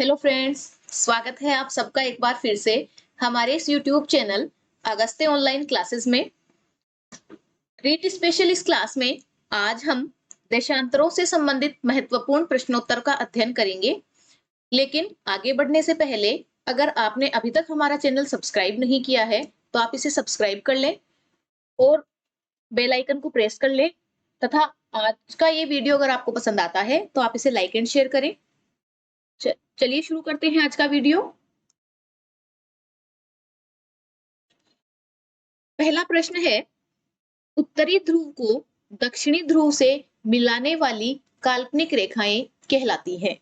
Hello friends, स्वागत है आप सबका एक बार फिर से हमारे इस यूट्यूब चैनल अगस्ते ऑनलाइन क्लासेस में। रीड स्पेशल इस क्लास में आज हम देशांतरों से संबंधित महत्वपूर्ण प्रश्नोत्तर का अध्ययन करेंगे। लेकिन आगे बढ़ने से पहले अगर आपने अभी तक हमारा चैनल सब्सक्राइब नहीं किया है तो आप इसे सब्सक्राइब कर लें और बेल आइकन को प्रेस कर लें तथा आज का ये वीडियो अगर आपको पसंद आता है तो आप इसे लाइक एंड शेयर करें। चलिए शुरू करते हैं आज का वीडियो। पहला प्रश्न है, उत्तरी ध्रुव को दक्षिणी ध्रुव से मिलाने वाली काल्पनिक रेखाएं कहलाती हैं।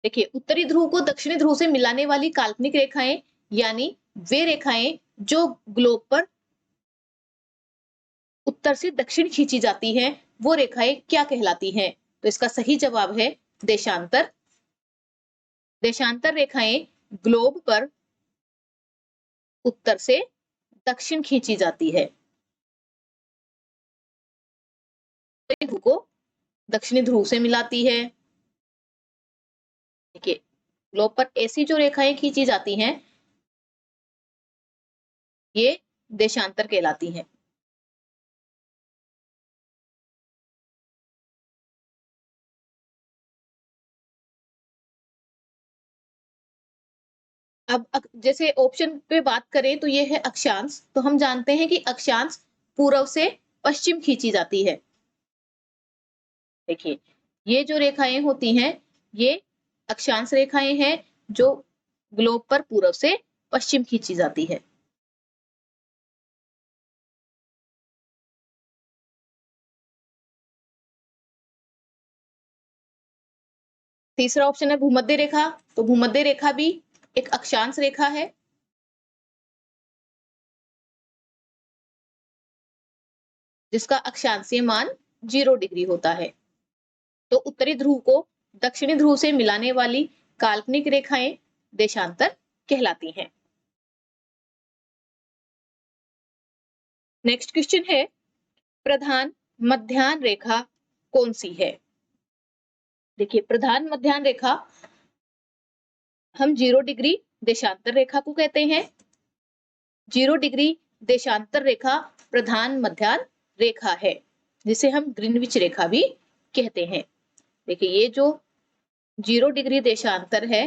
देखिए, उत्तरी ध्रुव को दक्षिणी ध्रुव से मिलाने वाली काल्पनिक रेखाएं यानी वे रेखाएं जो ग्लोब पर उत्तर से दक्षिण खींची जाती हैं, वो रेखाएं क्या कहलाती हैं? तो इसका सही जवाब है देशांतर। देशांतर रेखाएं ग्लोब पर उत्तर से दक्षिण खींची जाती है। उत्तरी ध्रुव को दक्षिणी ध्रुव से मिलाती है। देखिए, ग्लोब पर ऐसी जो रेखाएं खींची जाती हैं ये देशांतर कहलाती हैं। अब जैसे ऑप्शन पे बात करें तो ये है अक्षांश। तो हम जानते हैं कि अक्षांश पूर्व से पश्चिम खींची जाती है। देखिए, ये जो रेखाएं होती हैं ये अक्षांश रेखाएं हैं जो ग्लोब पर पूर्व से पश्चिम खींची जाती है। तीसरा ऑप्शन है भूमध्य रेखा। तो भूमध्य रेखा भी एक अक्षांश रेखा है जिसका अक्षांशीय मान 0 डिग्री होता है। तो उत्तरी ध्रुव को दक्षिणी ध्रुव से मिलाने वाली काल्पनिक रेखाएं देशांतर कहलाती हैं। नेक्स्ट क्वेश्चन है, प्रधान मध्याह्न रेखा कौन सी है? देखिए, प्रधान मध्याह्न रेखा हम 0 डिग्री देशांतर रेखा को कहते हैं। 0 डिग्री देशांतर रेखा प्रधान मध्याह्न रेखा है जिसे हम ग्रीनविच रेखा भी कहते हैं। देखिए, ये जो 0 डिग्री देशांतर है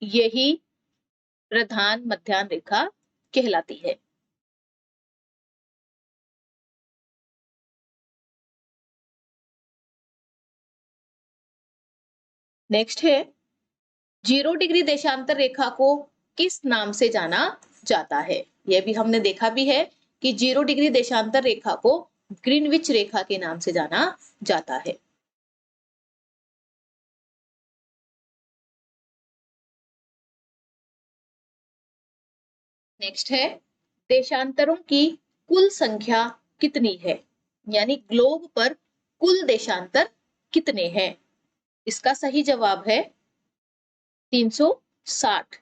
यही प्रधान मध्याह्न रेखा कहलाती है। नेक्स्ट है, 0 डिग्री देशांतर रेखा को किस नाम से जाना जाता है? यह भी हमने देखा भी है कि 0 डिग्री देशांतर रेखा को ग्रीनविच रेखा के नाम से जाना जाता है। नेक्स्ट है, देशांतरों की कुल संख्या कितनी है? यानी ग्लोब पर कुल देशांतर कितने हैं? इसका सही जवाब है 360।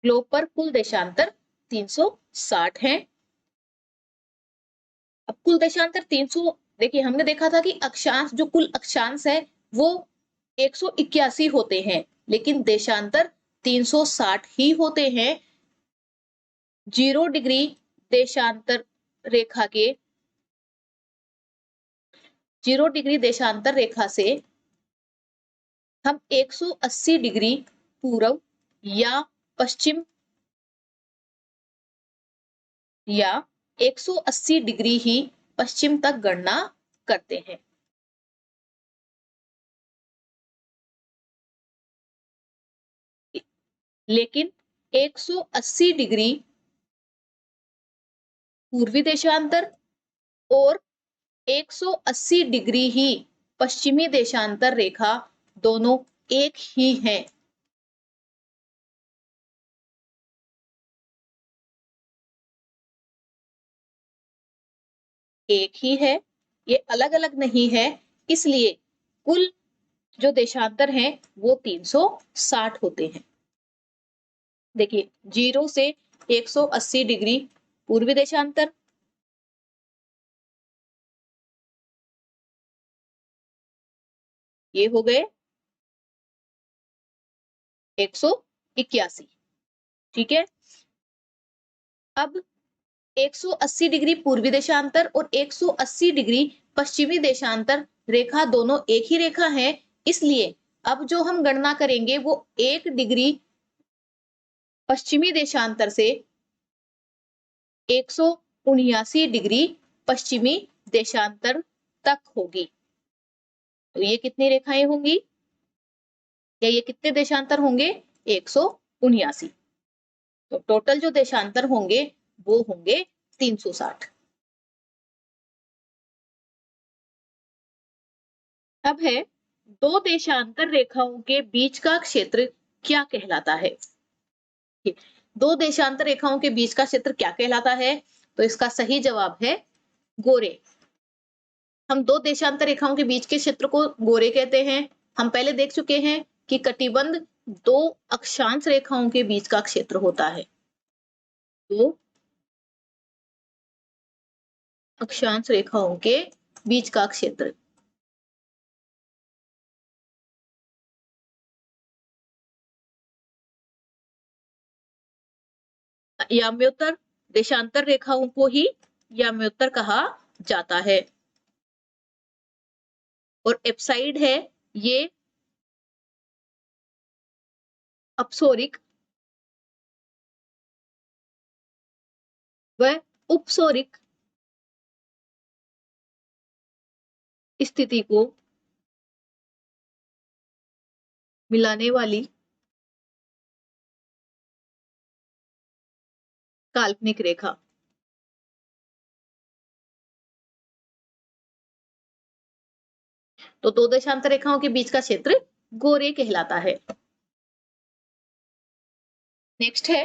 ग्लोब पर कुल देशांतर 360 हैं। अब कुल देशांतर 300, देखिए हमने देखा था कि अक्षांश जो कुल अक्षांश है वो 181 होते हैं लेकिन देशांतर 360 ही होते हैं। 0 डिग्री देशांतर रेखा के 0 डिग्री देशांतर रेखा से हम 180 डिग्री पूर्व या पश्चिम या 180 डिग्री ही पश्चिम तक गणना करते हैं। लेकिन 180 डिग्री पूर्वी देशांतर और 180 डिग्री ही पश्चिमी देशांतर रेखा दोनों एक ही हैं। एक ही है, ये अलग अलग नहीं है। इसलिए कुल जो देशांतर हैं वो 360 होते हैं। देखिए, 0 से 180 डिग्री पूर्वी देशांतर, ये हो गए 181। ठीक है, अब 180 डिग्री पूर्वी देशांतर और 180 डिग्री पश्चिमी देशांतर रेखा दोनों एक ही रेखा है, इसलिए अब जो हम गणना करेंगे वो 1 डिग्री पश्चिमी देशांतर से 179 डिग्री पश्चिमी देशांतर तक होगी। तो ये कितनी रेखाएं होंगी या ये कितने देशांतर होंगे? 179। तो टोटल जो देशांतर होंगे वो होंगे 360। अब है दो देशांतर रेखाओं के बीच का क्षेत्र क्या कहलाता है? दो देशांतर रेखाओं के बीच का क्षेत्र क्या कहलाता है? तो इसका सही जवाब है गोरे। हम दो देशांतर रेखाओं के बीच के क्षेत्र को गोरे कहते हैं। हम पहले देख चुके हैं कि कटिबंध दो अक्षांश रेखाओं के बीच का क्षेत्र होता है। दो अक्षांश रेखाओं के बीच का क्षेत्र याम्योत्तर देशांतर रेखाओं को ही याम्योत्तर कहा जाता है। और एप्साइड है ये अपसोरिक व उपसोरिक स्थिति को मिलाने वाली काल्पनिक रेखा। तो दो देशांतर रेखाओं के बीच का क्षेत्र गोरे कहलाता है। नेक्स्ट है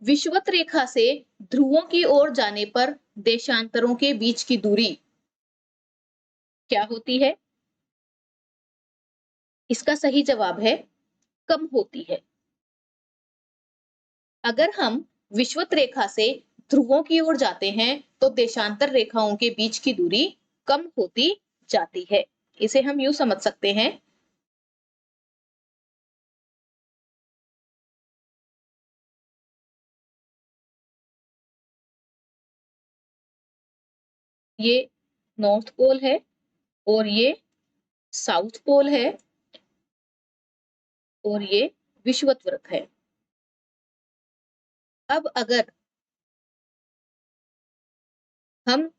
विषुवत रेखा से ध्रुवों की ओर जाने पर देशांतरों के बीच की दूरी क्या होती है? इसका सही जवाब है कम होती है। अगर हम विषुवत रेखा से ध्रुवों की ओर जाते हैं तो देशांतर रेखाओं के बीच की दूरी कम होती जाती है। इसे हम यूं समझ सकते हैं, ये नॉर्थ पोल है और ये साउथ पोल है और ये विषुवत वृत्त है। अब अगर हम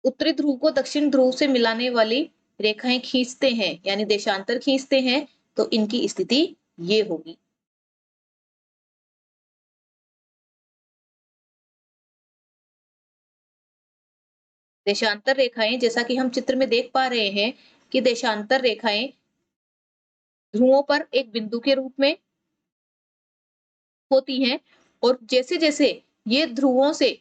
उत्तरी ध्रुव को दक्षिण ध्रुव से मिलाने वाली रेखाएं खींचते हैं यानी देशांतर खींचते हैं तो इनकी स्थिति ये होगी। देशांतर रेखाएं जैसा कि हम चित्र में देख पा रहे हैं कि देशांतर रेखाएं ध्रुवों पर एक बिंदु के रूप में होती हैं और जैसे जैसे ये ध्रुवों से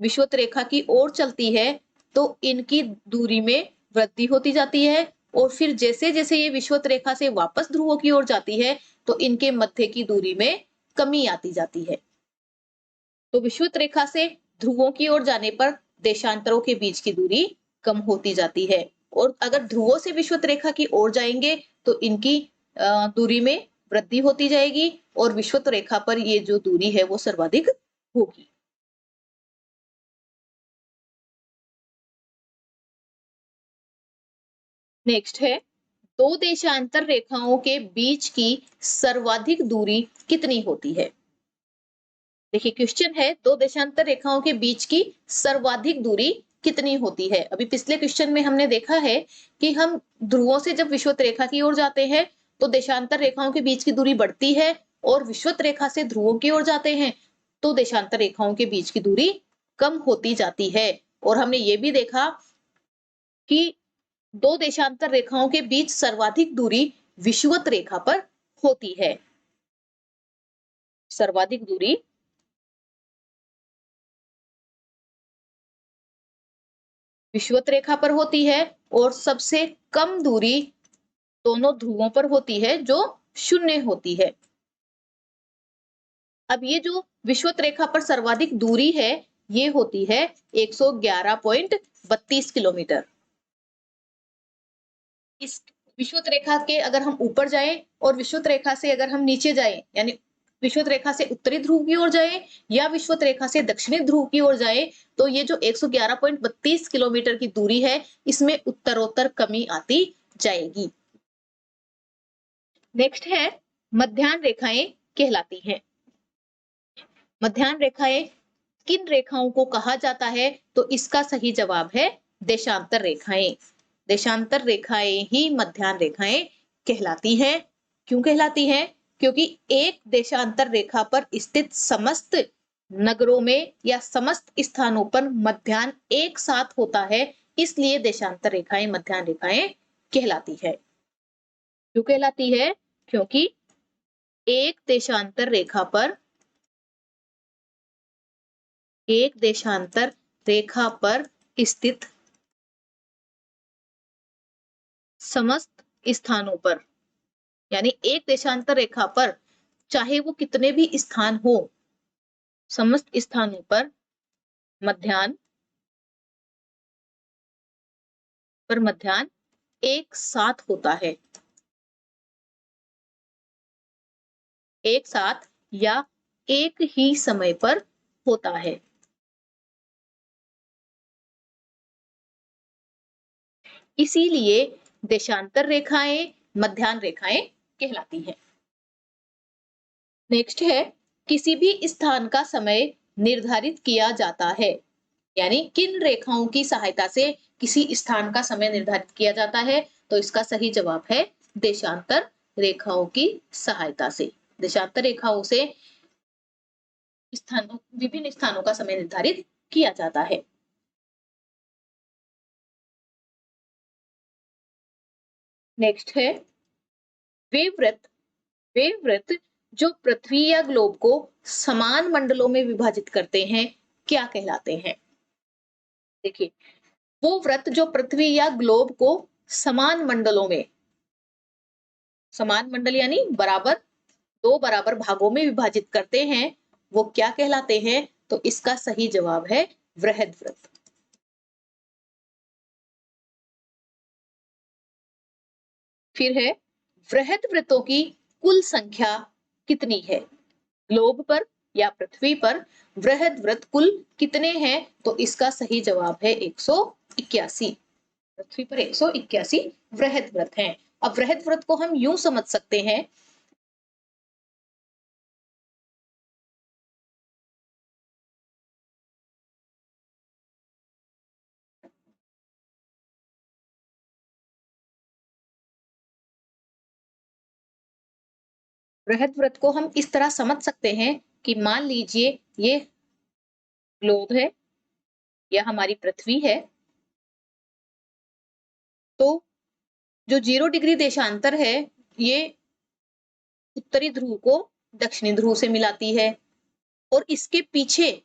विषुवत रेखा की ओर चलती है तो इनकी दूरी में वृद्धि होती जाती है और फिर जैसे जैसे ये विषुवत रेखा से वापस ध्रुवों की ओर जाती है तो इनके मध्य की दूरी में कमी आती जाती है। तो विषुवत रेखा से ध्रुवों की ओर जाने पर देशांतरों के बीच की दूरी कम होती जाती है और अगर ध्रुवों से विषुवत रेखा की ओर जाएंगे तो इनकी दूरी में वृद्धि होती जाएगी और विषुवत रेखा पर ये जो दूरी है वो सर्वाधिक होगी। नेक्स्ट है दो देशांतर रेखाओं के बीच की सर्वाधिक दूरी कितनी होती है? देखिए क्वेश्चन है दो देशांतर रेखाओं के बीच की सर्वाधिक दूरी कितनी होती है। अभी पिछले क्वेश्चन में हमने देखा है कि हम ध्रुवों से जब विषुवत रेखा की ओर जाते हैं तो देशांतर रेखाओं के बीच की दूरी बढ़ती है और विषुवत रेखा से ध्रुवों की ओर जाते हैं तो देशांतर रेखाओं के बीच की दूरी कम होती जाती है। और हमने ये भी देखा कि दो देशांतर रेखाओं के बीच सर्वाधिक दूरी विषुवत रेखा पर होती है। सर्वाधिक दूरी विषुवत रेखा पर होती है और सबसे कम दूरी दोनों ध्रुवों पर होती है जो 0 होती है। अब ये जो विषुवत रेखा पर सर्वाधिक दूरी है ये होती है 111.32 किलोमीटर। इस विषुवत रेखा के अगर हम ऊपर जाएं और विषुवत रेखा से अगर हम नीचे जाएं, यानी विषुवत रेखा से उत्तरी ध्रुव की ओर जाएं या विषुवत रेखा से दक्षिणी ध्रुव की ओर जाएं, तो ये जो 111.32 किलोमीटर की दूरी है, इसमें उत्तरोत्तर कमी आती जाएगी। नेक्स्ट है मध्याह्न रेखाएं कहलाती हैं। मध्याह्न रेखाएं किन रेखाओं को कहा जाता है? तो इसका सही जवाब है देशांतर रेखाएं। देशांतर रेखाएं ही मध्याह्न रेखाएं कहलाती हैं। क्यों कहलाती हैं? क्योंकि एक देशांतर रेखा पर स्थित समस्त नगरों में या समस्त स्थानों पर मध्याह्न एक साथ होता है, इसलिए देशांतर रेखाएं मध्याह्न रेखाएं कहलाती है। क्यों कहलाती है? क्योंकि एक देशांतर रेखा पर स्थित समस्त स्थानों पर, यानी एक देशांतर रेखा पर चाहे वो कितने भी स्थान हो, समस्त स्थानों पर मध्याह्न एक साथ होता है, एक साथ या एक ही समय पर होता है। इसीलिए देशांतर रेखाएं मध्याह्न रेखाएं कहलाती हैं। नेक्स्ट है किसी भी स्थान का समय निर्धारित किया जाता है, यानी किन रेखाओं की सहायता से किसी स्थान का समय निर्धारित किया जाता है? तो इसका सही जवाब है देशांतर रेखाओं की सहायता से। देशांतर रेखाओं से विभिन्न स्थानों का समय निर्धारित किया जाता है। नेक्स्ट है वे व्रत जो पृथ्वी या ग्लोब को समान मंडलों में विभाजित करते हैं, क्या कहलाते हैं? देखिए, वो व्रत जो पृथ्वी या ग्लोब को समान मंडलों में, समान मंडल यानी बराबर, दो बराबर भागों में विभाजित करते हैं, वो क्या कहलाते हैं? तो इसका सही जवाब है वृहद व्रत। फिर है वृहद व्रतों की कुल संख्या कितनी है? ग्लोब पर या पृथ्वी पर वृहद व्रत कुल कितने हैं? तो इसका सही जवाब है 181। पृथ्वी पर 181 वृहद व्रत हैं। अब वृहद व्रत को हम यूं समझ सकते हैं, वृहद व्रत को हम इस तरह समझ सकते हैं कि मान लीजिए ये ग्लोब है या हमारी पृथ्वी है, तो जो 0 डिग्री देशांतर है, ये उत्तरी ध्रुव को दक्षिणी ध्रुव से मिलाती है, और इसके पीछे,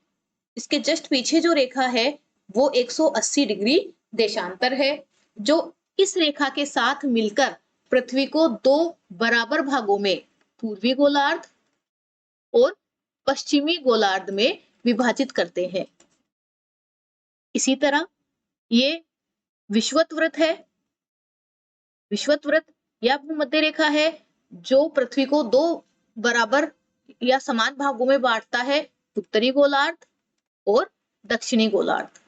इसके जस्ट पीछे जो रेखा है वो 180 डिग्री देशांतर है, जो इस रेखा के साथ मिलकर पृथ्वी को दो बराबर भागों में, पूर्वी गोलार्ध और पश्चिमी गोलार्ध में विभाजित करते हैं। इसी तरह ये विषुवत व्रत है। विषुवत व्रत या भूमध्य रेखा है जो पृथ्वी को दो बराबर या समान भागों में बांटता है, उत्तरी गोलार्ध और दक्षिणी गोलार्ध।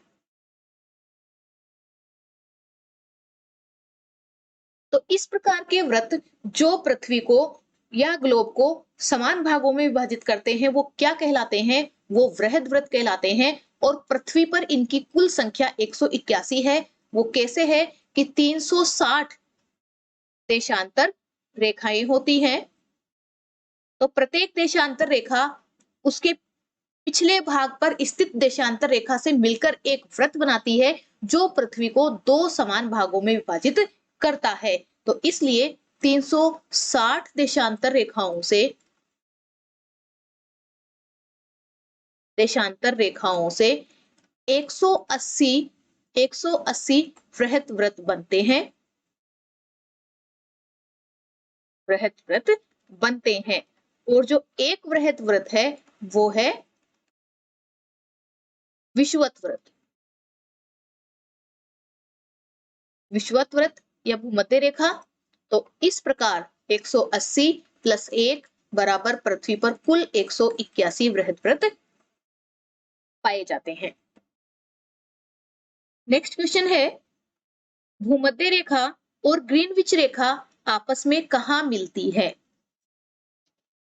तो इस प्रकार के व्रत जो पृथ्वी को या ग्लोब को समान भागों में विभाजित करते हैं, वो क्या कहलाते हैं? वो वृहद व्रत कहलाते हैं। और पृथ्वी पर इनकी कुल संख्या 181 है। वो कैसे है कि 360 देशांतर रेखाएं होती हैं, तो प्रत्येक देशांतर रेखा उसके पिछले भाग पर स्थित देशांतर रेखा से मिलकर एक व्रत बनाती है जो पृथ्वी को दो समान भागों में विभाजित करता है। तो इसलिए 360 देशांतर रेखाओं से 180 वृहद व्रत बनते हैं, और जो एक वृहद व्रत है वो है विषुवत व्रत। विषुवत व्रत या भूमध्य रेखा तो इस प्रकार 180 प्लस 1 बराबर पृथ्वी पर कुल 181 बृहस्पति पाए जाते हैं। नेक्स्ट क्वेश्चन है, भूमध्य रेखा और ग्रीनविच रेखा आपस में कहाँ मिलती है?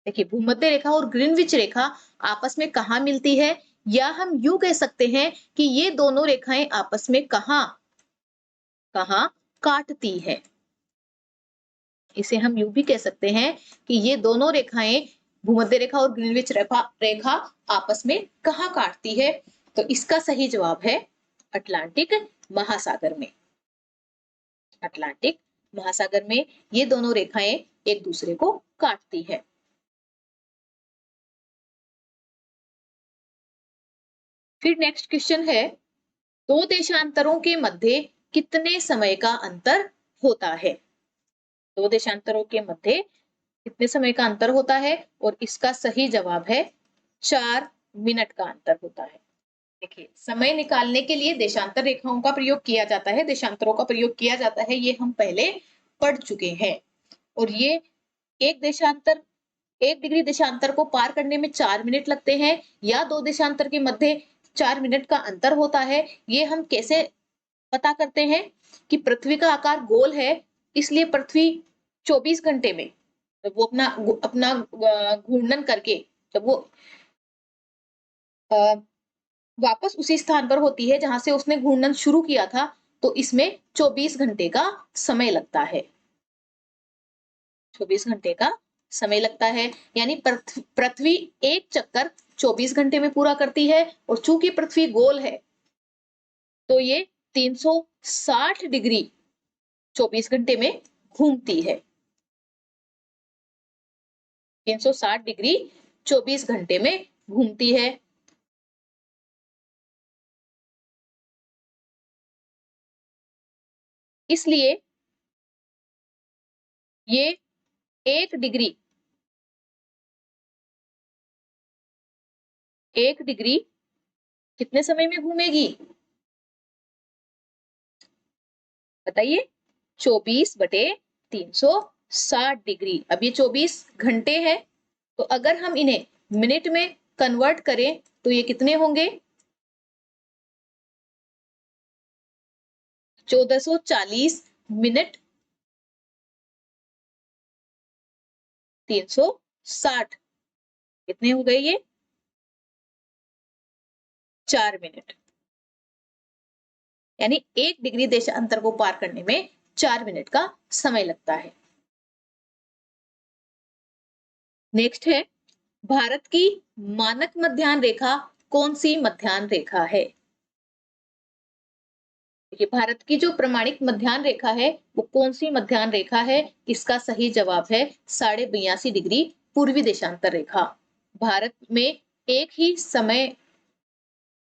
देखिए, भूमध्य रेखा और ग्रीनविच रेखा आपस में कहाँ मिलती है, या हम यूं कह सकते हैं कि ये दोनों रेखाएं आपस में कहाँ काटती है। इसे हम यूं भी कह सकते हैं कि ये दोनों रेखाएं, भूमध्य रेखा और ग्रीनविच रेखा आपस में कहाँ काटती है। तो इसका सही जवाब है अटलांटिक महासागर में। अटलांटिक महासागर में ये दोनों रेखाएं एक दूसरे को काटती है। फिर नेक्स्ट क्वेश्चन है, दो देशांतरों के मध्य कितने समय का अंतर होता है? दो देशांतरों के मध्य कितने समय का अंतर होता है? और इसका सही जवाब है 4 मिनट का अंतर होता है। देखिए, समय निकालने के लिए देशांतर रेखाओं का प्रयोग किया जाता है, देशांतरों का प्रयोग किया जाता है, ये हम पहले पढ़ चुके हैं। और ये एक डिग्री देशांतर को पार करने में 4 मिनट लगते हैं, या दो देशांतर के मध्य 4 मिनट का अंतर होता है। ये हम कैसे पता करते हैं कि पृथ्वी का आकार गोल है, इसलिए पृथ्वी 24 घंटे में जब वो अपना घूर्णन करके जब वो वापस उसी स्थान पर होती है जहां से उसने घूर्णन शुरू किया था, तो इसमें 24 घंटे का समय लगता है। 24 घंटे का समय लगता है, यानी पृथ्वी एक चक्कर 24 घंटे में पूरा करती है। और चूंकि पृथ्वी गोल है, तो ये 360 डिग्री 24 घंटे में घूमती है। 360 डिग्री 24 घंटे में घूमती है। इसलिए ये 1 डिग्री 1 डिग्री कितने समय में घूमेगी बताइए? 24/360 डिग्री। अब ये 24 घंटे है, तो अगर हम इन्हें मिनट में कन्वर्ट करें तो ये कितने होंगे? 1440 मिनट 360 कितने हो गए ये? 4 मिनट। यानी 1 डिग्री देशांतर को पार करने में 4 मिनट का समय लगता है। नेक्स्ट है, भारत की मानक मध्याह्न रेखा कौन सी मध्याह्न रेखा है? देखिए, भारत की जो प्रमाणिक मध्याह्न रेखा है वो कौन सी मध्याह्न रेखा है? इसका सही जवाब है 82.5 डिग्री पूर्वी देशांतर रेखा। भारत में एक ही समय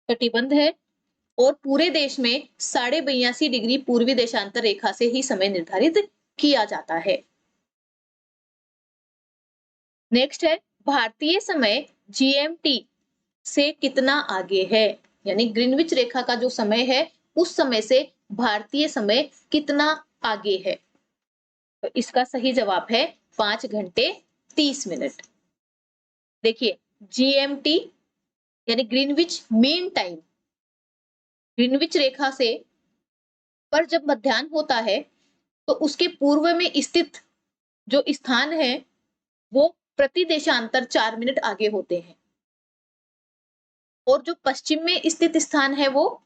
कटिबंध है और पूरे देश में 82.5 डिग्री पूर्वी देशांतर रेखा से ही समय निर्धारित किया जाता है। नेक्स्ट है, भारतीय समय जीएमटी से कितना आगे है? यानी ग्रीनविच रेखा का जो समय है उस समय से भारतीय समय कितना आगे है? तो इसका सही जवाब है 5 घंटे 30 मिनट। देखिए, जीएमटी यानी ग्रीनविच मीन टाइम, ग्रीनविच रेखा से पर जब मध्याह्न होता है तो उसके पूर्व में स्थित जो स्थान है वो प्रति देशांतर 4 मिनट आगे होते हैं, और जो पश्चिम में स्थित स्थान है वो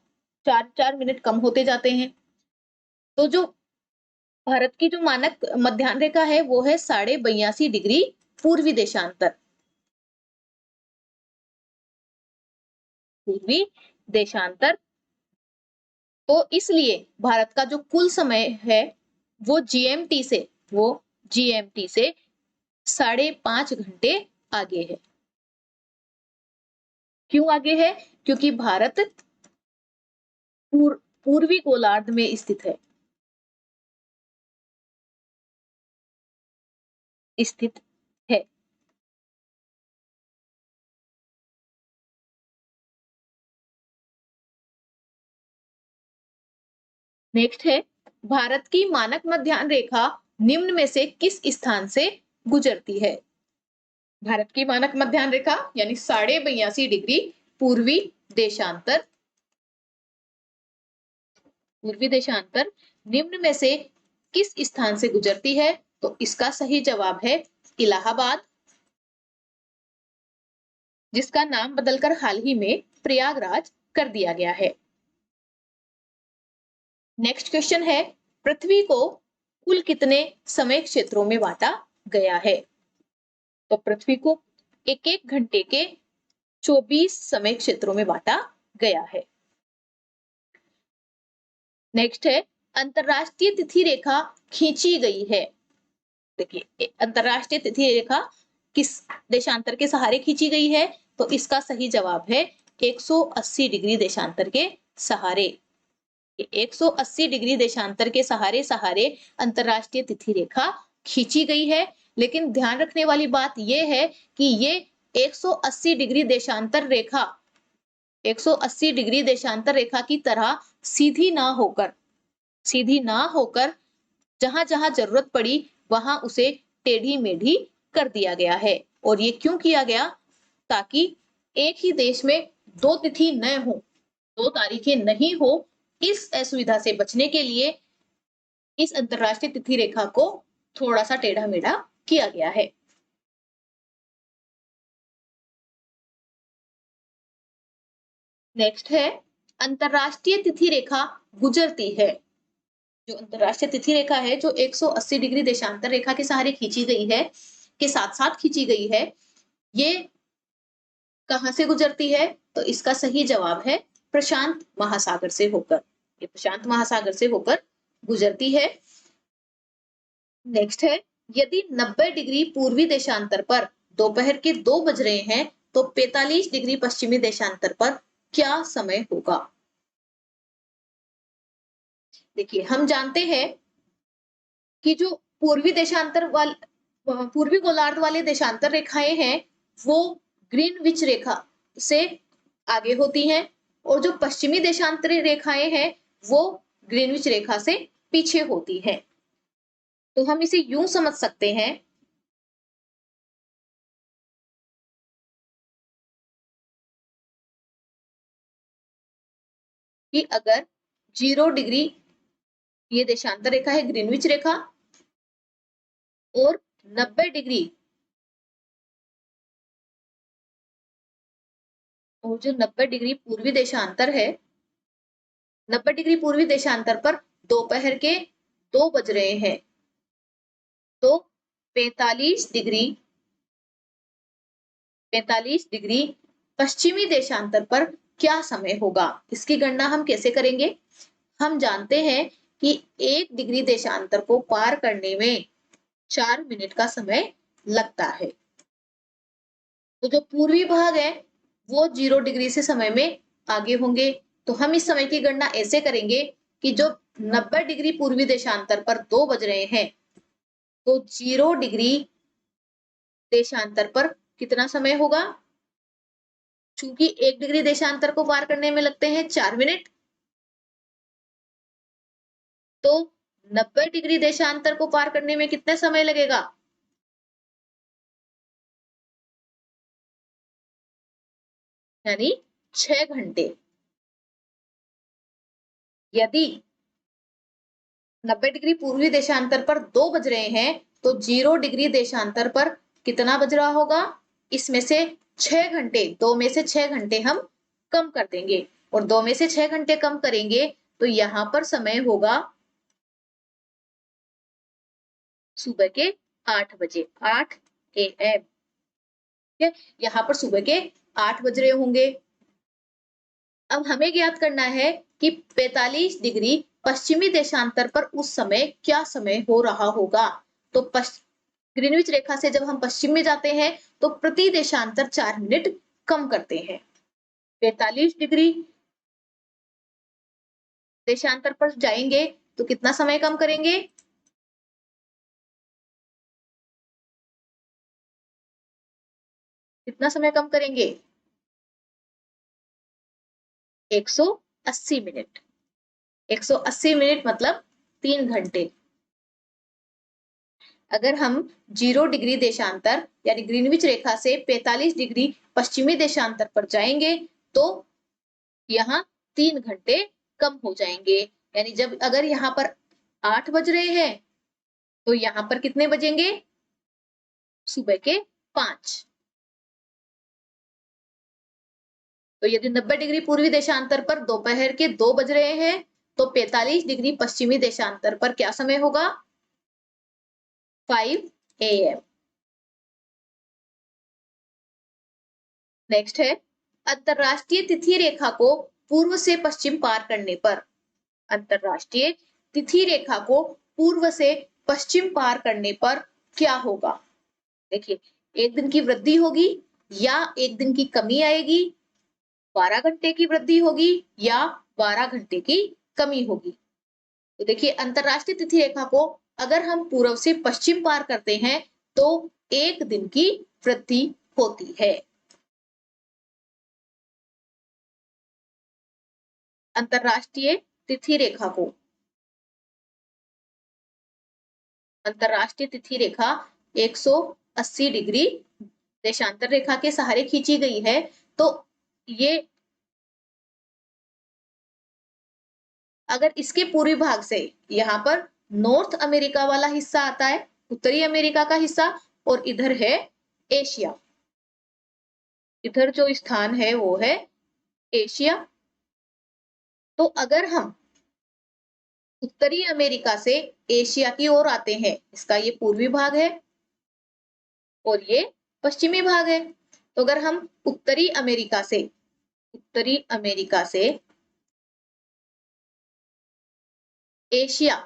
4 मिनट कम होते जाते हैं। तो जो भारत की जो मानक मध्याह्न रेखा है वो है 82.5 डिग्री पूर्वी देशांतर, पूर्वी देशांतर। तो इसलिए भारत का जो कुल समय है वो जीएमटी से 5.5 घंटे आगे है। क्यों आगे है? क्योंकि भारत पूर्वी गोलार्ध में स्थित है। नेक्स्ट है, भारत की मानक मध्याह्न रेखा निम्न में से किस स्थान से गुजरती है? भारत की मानक मध्याह्न रेखा यानी 82.5 डिग्री पूर्वी देशांतर, निम्न में से किस स्थान से गुजरती है? तो इसका सही जवाब है इलाहाबाद, जिसका नाम बदलकर हाल ही में प्रयागराज कर दिया गया है। नेक्स्ट क्वेश्चन है, पृथ्वी को कुल कितने समय क्षेत्रों में बांटा गया है? तो पृथ्वी को एक एक घंटे के 24 समय क्षेत्रों में बांटा गया है। नेक्स्ट है, अंतरराष्ट्रीय तिथि रेखा खींची गई है। देखिए, अंतरराष्ट्रीय तिथि रेखा किस देशांतर के सहारे खींची गई है? तो इसका सही जवाब है 180 डिग्री देशांतर के सहारे। 180 डिग्री देशांतर के सहारे अंतरराष्ट्रीय तिथि रेखा खींची गई है। लेकिन ध्यान रखने वाली बात यह है कि ये 180 डिग्री देशांतर रेखा 180 डिग्री देशांतर रेखा की तरह सीधी ना होकर जहां जहां जरूरत पड़ी वहां उसे टेढ़ी मेढ़ी कर दिया गया है। और ये क्यों किया गया? ताकि एक ही देश में दो तिथि न हो, दो तारीखें नहीं हो। इस असुविधा से बचने के लिए इस अंतरराष्ट्रीय तिथि रेखा को थोड़ा सा टेढ़ा मेढ़ा किया गया है। नेक्स्ट है, अंतरराष्ट्रीय तिथि रेखा गुजरती है। जो अंतरराष्ट्रीय तिथि रेखा है जो 180 डिग्री देशांतर रेखा के सहारे खींची गई है, के साथ साथ खींची गई है, ये कहां से गुजरती है? तो इसका सही जवाब है प्रशांत महासागर से होकर। ये प्रशांत महासागर से होकर गुजरती है। नेक्स्ट है, यदि 90 डिग्री पूर्वी देशांतर पर दोपहर के 2 बज रहे हैं तो 45 डिग्री पश्चिमी देशांतर पर क्या समय होगा? देखिए, हम जानते हैं कि जो पूर्वी गोलार्ध वाले देशांतर रेखाएं हैं वो ग्रीनविच रेखा से आगे होती हैं, और जो पश्चिमी देशांतरी रेखाएं हैं वो ग्रीनविच रेखा से पीछे होती हैं। तो हम इसे यूं समझ सकते हैं कि अगर 0 डिग्री ये देशांतर रेखा है ग्रीनविच रेखा, और 90 डिग्री और जो 90 डिग्री पूर्वी देशांतर है, 90 डिग्री पूर्वी देशांतर पर दोपहर के 2 बज रहे हैं, तो 45 डिग्री पश्चिमी देशांतर पर क्या समय होगा? इसकी गणना हम कैसे करेंगे? हम जानते हैं कि 1 डिग्री देशांतर को पार करने में 4 मिनट का समय लगता है। तो जो पूर्वी भाग है वो 0 डिग्री से समय में आगे होंगे। तो हम इस समय की गणना ऐसे करेंगे कि जो 90 डिग्री पूर्वी देशांतर पर 2 बज रहे हैं, तो 0 डिग्री देशांतर पर कितना समय होगा? चूंकि 1 डिग्री देशांतर को पार करने में लगते हैं 4 मिनट, तो 90 डिग्री देशांतर को पार करने में कितना समय लगेगा? यानी 6 घंटे। यदि 90 डिग्री पूर्वी देशांतर पर 2 बज रहे हैं तो 0 डिग्री देशांतर पर कितना बज रहा होगा? इसमें से 6 घंटे, 2 में से 6 घंटे हम कम कर देंगे, और 2 में से 6 घंटे कम करेंगे तो यहां पर समय होगा सुबह के 8 बजे, 8 AM। यहाँ पर सुबह के 8 बज रहे होंगे। अब हमें ज्ञात करना है कि 45 डिग्री पश्चिमी देशांतर पर उस समय क्या समय हो रहा होगा। तो ग्रीनविच रेखा से जब हम पश्चिम में जाते हैं तो प्रति देशांतर 4 मिनट कम करते हैं। 45 डिग्री देशांतर पर जाएंगे तो कितना समय कम करेंगे? कितना समय कम करेंगे? 180 मिनट। 180 मिनट मतलब 3 घंटे। अगर हम 0 डिग्री देशांतर यानी ग्रीनविच रेखा से 45 डिग्री पश्चिमी देशांतर पर जाएंगे तो यहाँ 3 घंटे कम हो जाएंगे। यानी जब अगर यहाँ पर 8 बज रहे हैं तो यहाँ पर कितने बजेंगे? सुबह के 5। तो यदि 90 डिग्री पूर्वी देशांतर पर दोपहर के 2 बज रहे हैं तो 45 डिग्री पश्चिमी देशांतर पर क्या समय होगा? 5 AM। नेक्स्ट है अंतरराष्ट्रीय तिथि रेखा को पूर्व से पश्चिम पार करने पर। अंतरराष्ट्रीय तिथि रेखा को पूर्व से पश्चिम पार करने पर क्या होगा? देखिए, 1 दिन की वृद्धि होगी या 1 दिन की कमी आएगी, 12 घंटे की वृद्धि होगी या 12 घंटे की कमी होगी। तो देखिए, अंतरराष्ट्रीय तिथि रेखा को अगर हम पूर्व से पश्चिम पार करते हैं तो 1 दिन की वृद्धि होती है। अंतरराष्ट्रीय तिथि रेखा को, अंतरराष्ट्रीय तिथि रेखा 180 डिग्री देशांतर रेखा के सहारे खींची गई है। तो ये अगर इसके पूर्वी भाग से यहाँ पर नॉर्थ अमेरिका वाला हिस्सा आता है, उत्तरी अमेरिका का हिस्सा, और इधर है एशिया। इधर जो स्थान है वो है एशिया। तो अगर हम उत्तरी अमेरिका से एशिया की ओर आते हैं, इसका ये पूर्वी भाग है और ये पश्चिमी भाग है। तो अगर हम उत्तरी अमेरिका से एशिया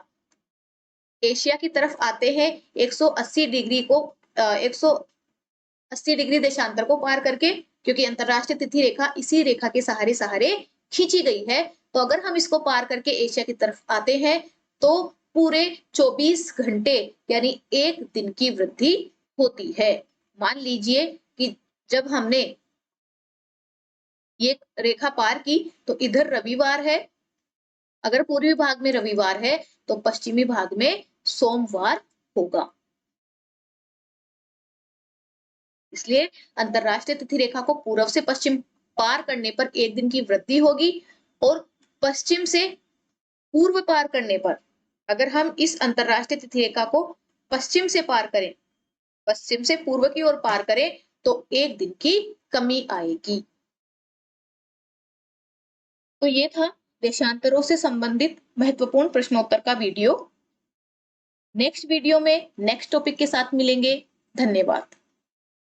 की तरफ आते हैं 180 डिग्री को 180 डिग्री देशांतर को पार करके, क्योंकि अंतरराष्ट्रीय तिथि रेखा इसी रेखा के सहारे सहारे खींची गई है। तो अगर हम इसको पार करके एशिया की तरफ आते हैं तो पूरे 24 घंटे यानी 1 दिन की वृद्धि होती है। मान लीजिए कि जब हमने ये रेखा पार की तो इधर रविवार है, अगर पूर्वी भाग में रविवार है तो पश्चिमी भाग में सोमवार होगा। इसलिए अंतरराष्ट्रीय तिथि रेखा को पूर्व से पश्चिम पार करने पर 1 दिन की वृद्धि होगी और पश्चिम से पूर्व पार करने पर, अगर हम इस अंतरराष्ट्रीय तिथि रेखा को पश्चिम से पार करें, पश्चिम से पूर्व की ओर पार करें तो 1 दिन की कमी आएगी। तो ये था देशांतरों से संबंधित महत्वपूर्ण प्रश्नोत्तर का वीडियो। नेक्स्ट वीडियो में नेक्स्ट टॉपिक के साथ मिलेंगे। धन्यवाद।